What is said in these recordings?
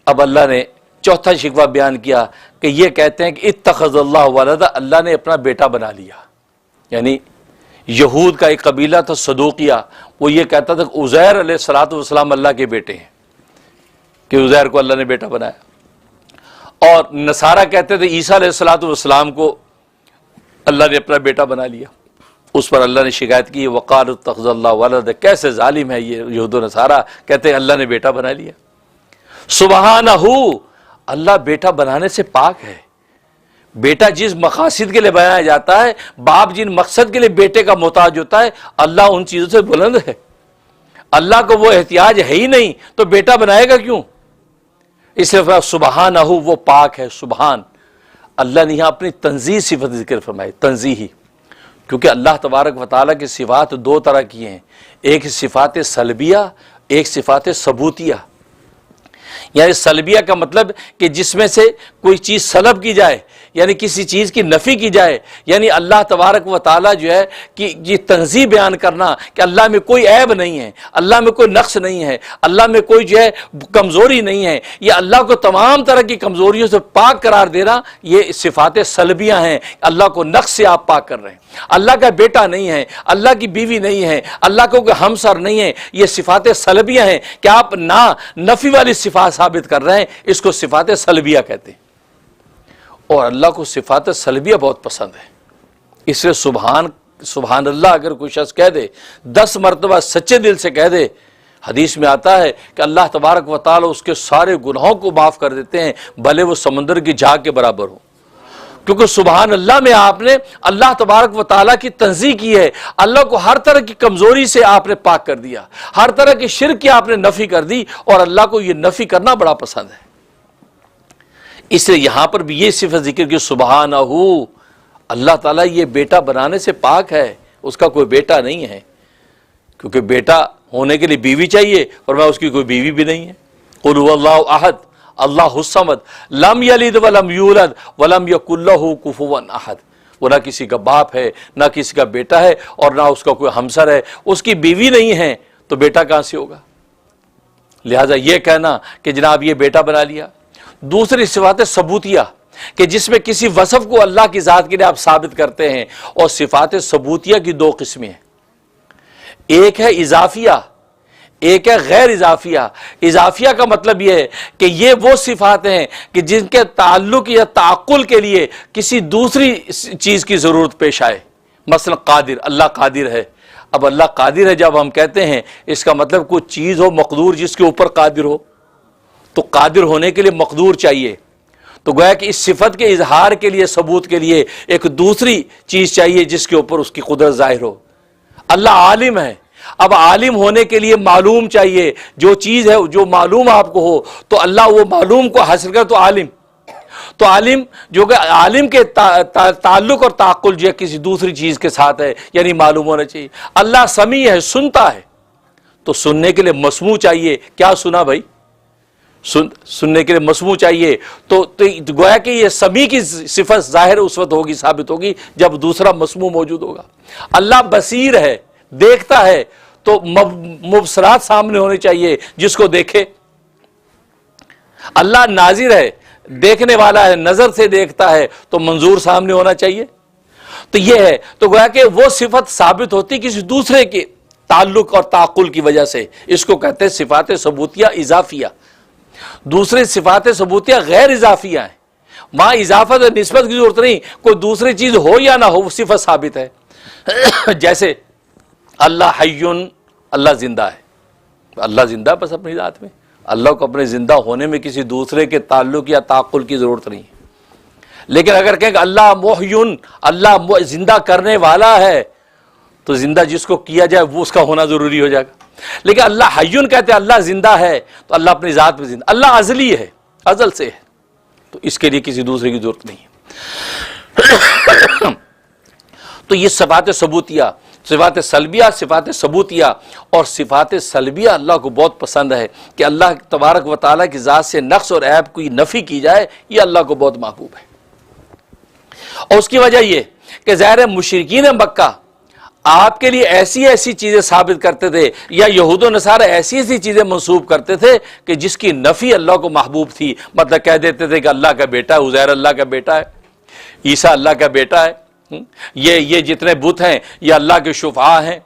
اب اللہ نے چوتھا شکوہ بیان کیا کہ یہ کہتے ہیں کہ اتخذ اللہ ولدا، اللہ نے اپنا بیٹا بنا لیا. یعنی یہود کا ایک قبیلہ تھا صدوقیہ، وہ یہ کہتا تھا کہ عزیر علیہ الصلوۃ والسلام اللہ کے بیٹے ہیں، کہ عزیر کو اللہ نے بیٹا بنایا. اور نصارہ کہتے تھے عیسیٰ علیہ الصلوۃ والسلام کو اللہ نے اپنا بیٹا بنا لیا. اس پر اللہ نے شکایت کی وقالوا اتخذ اللہ ولدا، کیسے ظالم ہے یہ یہود و نصارہ، کہتے ہیں اللہ نے بیٹا بنا لیا. سبحانہ، اللہ بیٹا بنانے سے پاک ہے. بیٹا جس مقاصد کے لیے بنایا جاتا ہے، باپ جن مقصد کے لیے بیٹے کا محتاج ہوتا ہے، اللہ ان چیزوں سے بلند ہے. اللہ کو وہ احتیاج ہے ہی نہیں تو بیٹا بنائے گا کیوں؟ اس لیے سبحانہ، وہ پاک ہے. سبحان، اللہ نے یہاں اپنی تنزیہ صفت ذکر فرمائی، تنزیہی، کیونکہ اللہ تبارک و تعالیٰ کی صفات دو طرح کی ہیں، ایک صفات سلبیہ، ایک صفات ثبوتیہ. یعنی سلبیہ کا مطلب کہ جس میں سے کوئی چیز سلب کی جائے، یعنی کسی چیز کی نفی کی جائے. یعنی اللہ تبارک و تعالیٰ جو ہے کہ یہ تنزیہ بیان کرنا کہ اللہ میں کوئی عیب نہیں ہے، اللہ میں کوئی نقص نہیں ہے، اللہ میں کوئی جو ہے کمزوری نہیں ہے، یہ اللہ کو تمام طرح کی کمزوریوں سے پاک قرار دینا، یہ صفات سلبیہ ہیں. اللہ کو نقص سے آپ پاک کر رہے ہیں. اللہ کا بیٹا نہیں ہے، اللہ کی بیوی نہیں ہے، اللہ کو کوئی ہمسر نہیں ہے، یہ صفات سلبیہ ہیں کہ آپ نفی والی صفات ثابت کر رہے ہیں. اس کو صفات سلبیہ کہتے ہیں. اور اللہ کو صفات سلبیہ بہت پسند ہے. اس لیے سبحان اللہ اگر کوئی شخص کہہ دے، 10 مرتبہ سچے دل سے کہہ دے، حدیث میں آتا ہے کہ اللہ تبارک و تعالی اس کے سارے گناہوں کو معاف کر دیتے ہیں، بھلے وہ سمندر کی جھاگ کے برابر ہو. کیونکہ سبحان اللہ میں آپ نے اللہ تبارک و تعالیٰ کی تنزیہ کی ہے. اللہ کو ہر طرح کی کمزوری سے آپ نے پاک کر دیا، ہر طرح کی شرک کی آپ نے نفی کر دی، اور اللہ کو یہ نفی کرنا بڑا پسند ہے. اس لیے یہاں پر بھی یہ صفت ذکر کی سبحانہ، اللہ تعالیٰ یہ بیٹا بنانے سے پاک ہے، اس کا کوئی بیٹا نہیں ہے. کیونکہ بیٹا ہونے کے لیے بیوی چاہیے، اور میں اس کی کوئی بیوی بھی نہیں ہے. قل هو اللہ احد اللہ الصمد لم یلد ولم یولد ولم یکن لہ کفوا احد. وہ نہ کسی کا باپ ہے، نہ کسی کا بیٹا ہے، اور نہ اس کا کوئی ہمسر ہے. اس کی بیوی نہیں ہے تو بیٹا کہاں سے ہوگا؟ لہذا یہ کہنا کہ جناب یہ بیٹا بنا لیا. دوسری صفات ثبوتیہ کہ جس میں کسی وصف کو اللہ کی ذات کے لیے آپ ثابت کرتے ہیں. اور صفات ثبوتیہ کی 2 قسمیں ہیں، ایک ہے اضافیہ، ایک ہے غیر اضافیہ. اضافیہ کا مطلب یہ ہے کہ یہ وہ صفات ہیں کہ جن کے تعلق یا تعقل کے لیے کسی دوسری چیز کی ضرورت پیش آئے. مثلا قادر، اللہ قادر ہے. اب اللہ قادر ہے جب ہم کہتے ہیں، اس کا مطلب کوئی چیز ہو مقدور جس کے اوپر قادر ہو، تو قادر ہونے کے لیے مقدور چاہیے. تو گویا کہ اس صفت کے اظہار کے لیے، ثبوت کے لیے ایک دوسری چیز چاہیے جس کے اوپر اس کی قدرت ظاہر ہو. اللہ عالم ہے. اب عالم ہونے کے لیے معلوم چاہیے. جو چیز ہے جو معلوم آپ کو ہو تو اللہ وہ معلوم کو حاصل کر تو عالم. تو عالم جو کہ عالم کے تعلق اور تعقل جو ہے کسی دوسری چیز کے ساتھ ہے، یعنی معلوم ہونا چاہیے. اللہ سمیع ہے، سنتا ہے، تو سننے کے لیے مسموع چاہیے. کیا سنا بھائی؟ سننے کے لیے مسموع چاہیے. تو گویا کہ یہ سمیع کی صفت ظاہر اس وقت ہوگی، ثابت ہوگی جب دوسرا مسموع موجود ہوگا. اللہ بصیر ہے، دیکھتا ہے، تو مبصرات سامنے ہونے چاہیے جس کو دیکھے. اللہ ناظر ہے، دیکھنے والا ہے، نظر سے دیکھتا ہے، تو منظور سامنے ہونا چاہیے. تو یہ ہے. تو گویا کہ وہ صفت ثابت ہوتی کسی دوسرے کے تعلق اور تعقل کی وجہ سے. اس کو کہتے ہیں صفات ثبوتیہ اضافیہ. دوسری صفات ثبوتیہ غیر اضافیہ ہیں. وہاں اضافت اور نسبت کی ضرورت نہیں، کوئی دوسری چیز ہو یا نہ ہو وہ صفت ثابت ہے. جیسے اللہ حیٌ، اللہ زندہ ہے. اللہ زندہ بس اپنی ذات میں. اللہ کو اپنے زندہ ہونے میں کسی دوسرے کے تعلق یا تعقل کی ضرورت نہیں. لیکن اگر کہیں کہ اللہ محیٌ، اللہ زندہ کرنے والا ہے، تو زندہ جس کو کیا جائے وہ اس کا ہونا ضروری ہو جائے گا. لیکن اللہ حیٌ کہتے ہیں اللہ زندہ ہے، تو اللہ اپنی ذات میں زندہ. اللہ ازلی ہے، ازل سے ہے، تو اس کے لیے کسی دوسرے کی ضرورت نہیں ہے. تو یہ صفات ثبوتیہ، صفات سلبیہ، صفات ثبوتیہ. اور صفات سلبیہ اللہ کو بہت پسند ہے کہ اللہ تبارک و تعالیٰ کی ذات سے نقص اور عیب کی نفی کی جائے. یہ اللہ کو بہت محبوب ہے. اور اس کی وجہ یہ کہ ظاہر مشرکین مکہ آپ کے لیے ایسی ایسی چیزیں ثابت کرتے تھے، یا یہود و نصارہ ایسی ایسی چیزیں منسوب کرتے تھے کہ جس کی نفی اللہ کو محبوب تھی. مطلب کہہ دیتے تھے کہ اللہ کا بیٹا ہے، عزیر اللہ کا بیٹا ہے، عیسیٰ اللہ کا بیٹا ہے، یہ جتنے بت ہیں یہ اللہ کے شفعاء ہیں،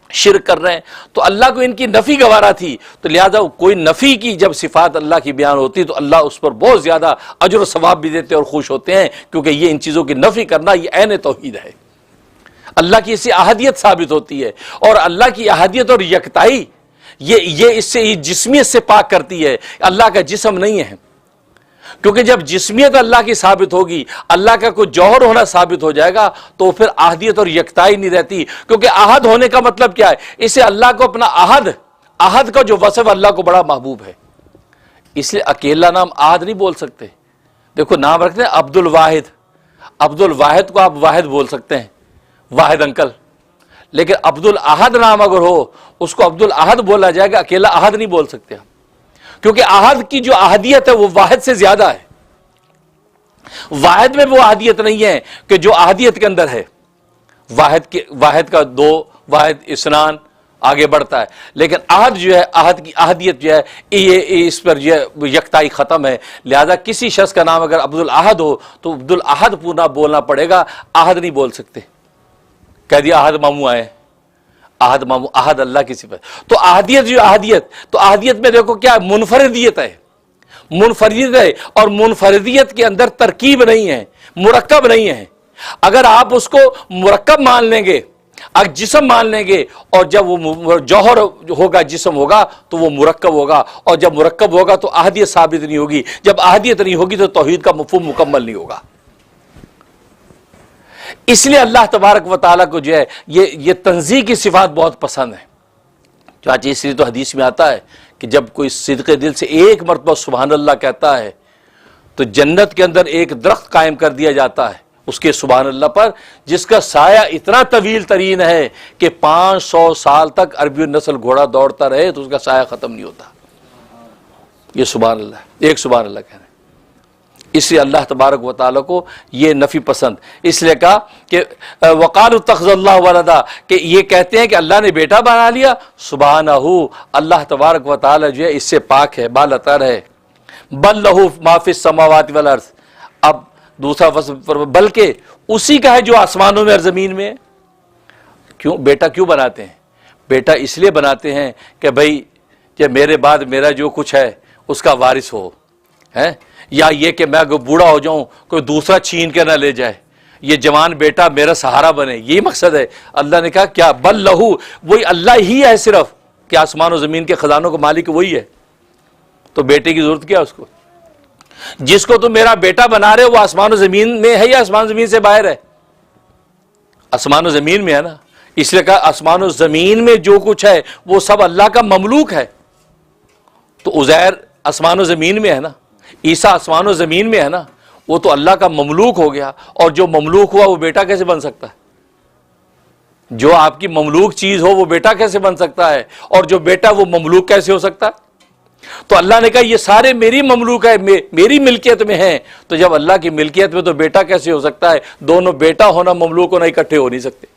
شرک کر رہے ہیں. تو اللہ کو ان کی نفی گوارا تھی، تو لہذا کوئی نفی کی جب صفات اللہ کی بیان ہوتی تو اللہ اس پر بہت زیادہ اجر و ثواب بھی دیتے اور خوش ہوتے ہیں، کیونکہ یہ ان چیزوں کی نفی کرنا یہ عین توحید ہے. اللہ کی اسی احدیت ثابت ہوتی ہے، اور اللہ کی احدیت اور یکتائی یہ اس سے جسمیت سے پاک کرتی ہے. اللہ کا جسم نہیں ہے، کیونکہ جب جسمیت اللہ کی ثابت ہوگی، اللہ کا کوئی جوہر ہونا ثابت ہو جائے گا تو پھر احدیت اور یکتائی نہیں رہتی. کیونکہ احد ہونے کا مطلب کیا ہے؟ اسے اللہ کو اپنا احد کا جو وصف اللہ کو بڑا محبوب ہے، اس لیے اکیلا نام احد نہیں بول سکتے. دیکھو نام رکھتے ہیں عبد الواحد، عبد الواحد کو آپ واحد بول سکتے ہیں، واحد انکل، لیکن عبد الاحد نام اگر ہو اس کو عبد الاحد بولا جائے گا، اکیلا احد نہیں بول سکتے آپ، کیونکہ احد کی جو احدیت ہے وہ واحد سے زیادہ ہے. واحد میں وہ احدیت نہیں ہے کہ جو احدیت کے اندر ہے. واحد کا دو، واحد اسنان آگے بڑھتا ہے، لیکن احد جو ہے، احد کی احدیت جو ہے یہ اس پر یہ یکتائی ختم ہے. لہذا کسی شخص کا نام اگر عبد الاحد ہو تو عبد الاحد پورا بولنا پڑے گا، احد نہیں بول سکتے. کہہ دیا احد ماموں آئے، احد ماموں، احد اللہ کی صفت. تو احدیت جو احدیت، تو احدیت میں دیکھو کیا منفردیت ہے، منفردیت ہے، اور منفردیت کے اندر ترکیب نہیں ہے، مرکب نہیں ہے. اگر آپ اس کو مرکب مان لیں گے، اگر جسم مان لیں گے، اور جب وہ جوہر ہوگا، جسم ہوگا تو وہ مرکب ہوگا، اور جب مرکب ہوگا تو احدیت ثابت نہیں ہوگی. جب احدیت نہیں ہوگی تو توحید کا مفہوم مکمل نہیں ہوگا. اس لیے اللہ تبارک و تعالیٰ کو جو ہے یہ تنزیہ کی صفات بہت پسند ہے. چاچی اس لیے تو حدیث میں آتا ہے کہ جب کوئی صدق دل سے ایک مرتبہ سبحان اللہ کہتا ہے تو جنت کے اندر ایک درخت قائم کر دیا جاتا ہے اس کے سبحان اللہ پر، جس کا سایہ اتنا طویل ترین ہے کہ 500 سال تک عربی نسل گھوڑا دوڑتا رہے تو اس کا سایہ ختم نہیں ہوتا. یہ سبحان اللہ ہے، ایک سبحان اللہ کہنا. اس لیے اللہ تبارک و تعالیٰ کو یہ نفی پسند. اس لیے کہا کہ وقالوا اتخذ اللہ ولدا، کہ یہ کہتے ہیں کہ اللہ نے بیٹا بنا لیا. سبحانہ، اللہ تبارک و تعالیٰ جو ہے اس سے پاک ہے، بالاتر ہے. بل لہ ما فی السماوات والارض، اب دوسرا وصف، بلکہ اسی کا ہے جو آسمانوں میں اور زمین میں ہے. کیوں بیٹا کیوں بناتے ہیں؟ بیٹا اس لیے بناتے ہیں کہ بھائی کہ میرے بعد میرا جو کچھ ہے اس کا وارث ہو، ہے، یا یہ کہ میں اگر بوڑھا ہو جاؤں کوئی دوسرا چھین کے نہ لے جائے، یہ جوان بیٹا میرا سہارا بنے. یہی مقصد ہے. اللہ نے کہا کیا بل لہو، وہی اللہ ہی ہے صرف، کہ آسمان و زمین کے خزانوں کا مالک وہی ہے، تو بیٹے کی ضرورت کیا اس کو؟ جس کو تم میرا بیٹا بنا رہے ہو وہ آسمان و زمین میں ہے یا آسمان و زمین سے باہر ہے؟ آسمان و زمین میں ہے نا. اس لیے کہا آسمان و زمین میں جو کچھ ہے وہ سب اللہ کا مملوک ہے. تو عزیر آسمان و زمین میں ہے نا، عیسیٰ آسمان و زمین میں ہے نا، وہ تو اللہ کا مملوک ہو گیا. اور جو مملوک ہوا وہ بیٹا کیسے بن سکتا ہے؟ جو آپ کی مملوک چیز ہو وہ بیٹا کیسے بن سکتا ہے؟ اور جو بیٹا وہ مملوک کیسے ہو سکتا ہے؟ تو اللہ نے کہا یہ سارے میری مملوک ہے، میری ملکیت میں ہیں. تو جب اللہ کی ملکیت میں تو بیٹا کیسے ہو سکتا ہے؟ دونوں بیٹا ہونا مملوک ہونا اکٹھے ہو نہیں سکتے.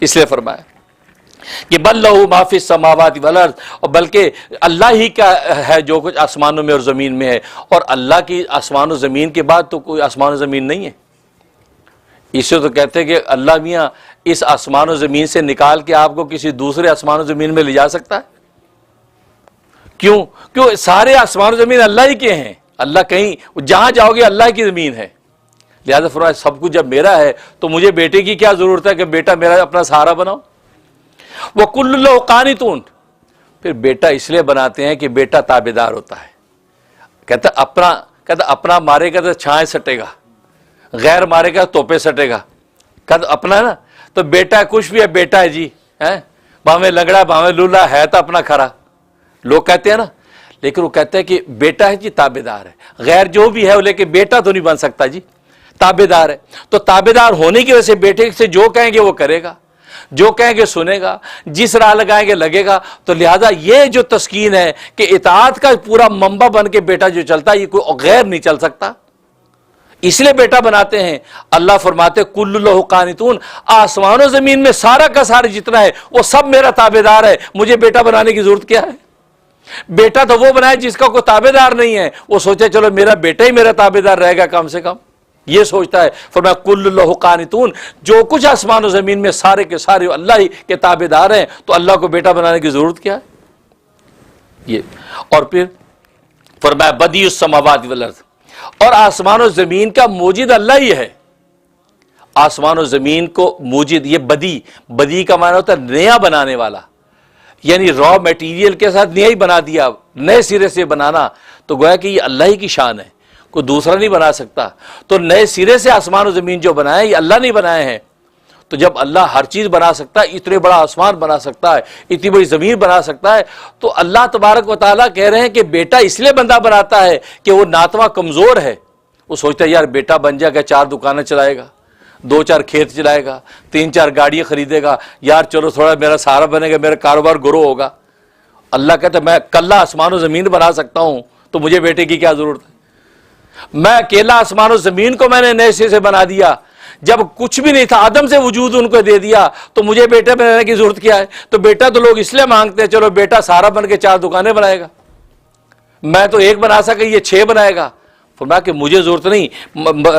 اس لیے فرمایا کہ بل لہ ما فی السماوات والارض، اور بلکہ اللہ ہی کا ہے جو کچھ آسمانوں میں اور زمین میں ہے. اور اللہ کی آسمان و زمین کے بعد تو کوئی آسمان و زمین نہیں ہے. اسے تو کہتے ہیں کہ اللہ میاں اس آسمان و زمین سے نکال کے آپ کو کسی دوسرے آسمان و زمین میں لے جا سکتا ہے؟ کیوں سارے آسمان و زمین اللہ ہی کے ہیں. اللہ کہیں جہاں جاؤ گے اللہ کی زمین ہے. لہذا فرمایا سب کچھ جب میرا ہے تو مجھے بیٹے کی کیا ضرورت ہے کہ بیٹا میرا اپنا سہارا بناؤ. وَكُلُّ لَهُ قَانِتُونَ، پھر بیٹا اس لیے بناتے ہیں کہ بیٹا تابعدار ہوتا ہے. کہتا اپنا مارے گا تو چھائیں سٹے گا، غیر مارے گا توپے سٹے گا. کہتا اپنا نا تو بیٹا کچھ بھی ہے، بیٹا ہے جی، باویں لنگڑا باویں لولا ہے تو اپنا کھرا، لوگ کہتے ہیں نا. لیکن وہ کہتے ہیں کہ بیٹا ہے جی تابعدار ہے. غیر جو بھی ہے لیکن بیٹا تو نہیں بن سکتا جی، تابعدار ہے. تو تابعدار ہونے کی وجہ سے بیٹے سے جو کہیں گے وہ کرے گا، جو کہیں گے سنے گا، جس راہ لگائیں گے لگے گا. تو لہذا یہ جو تسکین ہے کہ اطاعت کا پورا منبع بن کے بیٹا جو چلتا ہے، یہ کوئی غیر نہیں چل سکتا. اس لیے بیٹا بناتے ہیں. اللہ فرماتے کل لہ قانتون، آسمان و زمین میں سارا کا سارا جتنا ہے وہ سب میرا تابع دار ہے، مجھے بیٹا بنانے کی ضرورت کیا ہے؟ بیٹا تو وہ بنائے جس کا کوئی تابع دار نہیں ہے، وہ سوچے چلو میرا بیٹا ہی میرا تابع دار رہے گا کم سے کم، یہ سوچتا ہے. فرمایا کل لہ قانتون، جو کچھ آسمان و زمین میں سارے کے سارے اللہ ہی کے تابع دار ہیں، تو اللہ کو بیٹا بنانے کی ضرورت کیا ہے؟ یہ. اور پھر فرمایا بدیع السماوات والارض، اور آسمان و زمین کا موجد اللہ ہی ہے. آسمان و زمین کو موجد، یہ بدیع کا معنی ہوتا ہے نیا بنانے والا، یعنی را میٹیریل کے ساتھ نیا ہی بنا دیا، نئے سرے سے بنانا، تو گویا کہ یہ اللہ ہی کی شان ہے، کوئی دوسرا نہیں بنا سکتا. تو نئے سرے سے آسمان و زمین جو بنائے یہ اللہ نہیں بنائے ہیں. تو جب اللہ ہر چیز بنا سکتا ہے، اتنے بڑا آسمان بنا سکتا ہے، اتنی بڑی زمین بنا سکتا ہے، تو اللہ تبارک و تعالیٰ کہہ رہے ہیں کہ بیٹا اس لیے بندہ بناتا ہے کہ وہ ناتواں کمزور ہے. وہ سوچتا ہے یار بیٹا بن جائے گا، 4 دکانیں چلائے گا، 2-4 کھیت چلائے گا، 3-4 گاڑیاں خریدے گا، یار چلو تھوڑا میرا سہارا بنے گا، میرا کاروبار گرو ہوگا. اللہ کہتا ہے میں کل آسمان و زمین بنا سکتا ہوں، تو مجھے بیٹے کی کیا ضرورت ہے؟ میں اکیلا آسمان و زمین کو میں نے نئے سرے سے بنا دیا، جب کچھ بھی نہیں تھا عدم سے وجود ان کو دے دیا، تو مجھے بیٹے بنانے کی ضرورت کیا ہے؟ تو بیٹا تو لوگ اس لیے مانگتے ہیں چلو بیٹا سہارا بن کے 4 دکانیں بنائے گا، میں تو 1 بنا سکا، یہ 6 بنائے گا. فرمایا کہ مجھے ضرورت نہیں.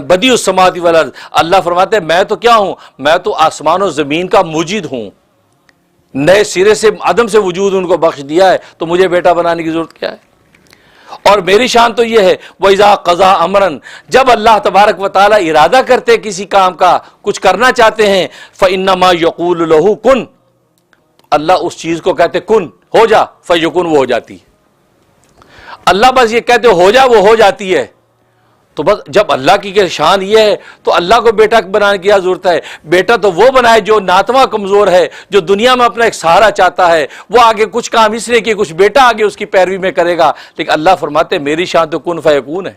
بدیع السماوات والارض، اللہ فرماتے ہیں میں تو کیا ہوں؟ میں تو آسمان و زمین کا موجد ہوں، نئے سرے سے عدم سے وجود ان کو بخش دیا ہے، تو مجھے بیٹا بنانے کی ضرورت کیا ہے؟ اور میری شان تو یہ ہے وَإِذَا قَضَىٰ أَمْرًا، جب اللہ تبارک و تعالیٰ ارادہ کرتے کسی کام کا، کچھ کرنا چاہتے ہیں، فَإِنَّمَا يَقُولُ لَهُ كُن، اللہ اس چیز کو کہتے کن ہو جا، فَيَكُن، وہ ہو جاتی ہے. اللہ بس یہ کہتے ہو جا، وہ ہو جاتی ہے. تو بس جب اللہ کی شان یہ ہے تو اللہ کو بیٹا بنانے کی کیا ضرورت ہے؟ بیٹا تو وہ بنائے جو ناتواں کمزور ہے، جو دنیا میں اپنا ایک سہارا چاہتا ہے، وہ آگے کچھ کام اس لیے کہ کچھ بیٹا آگے اس کی پیروی میں کرے گا. لیکن اللہ فرماتے میری شان تو کن فیکون ہے،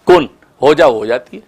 کن ہو جا وہ ہو جاتی ہے.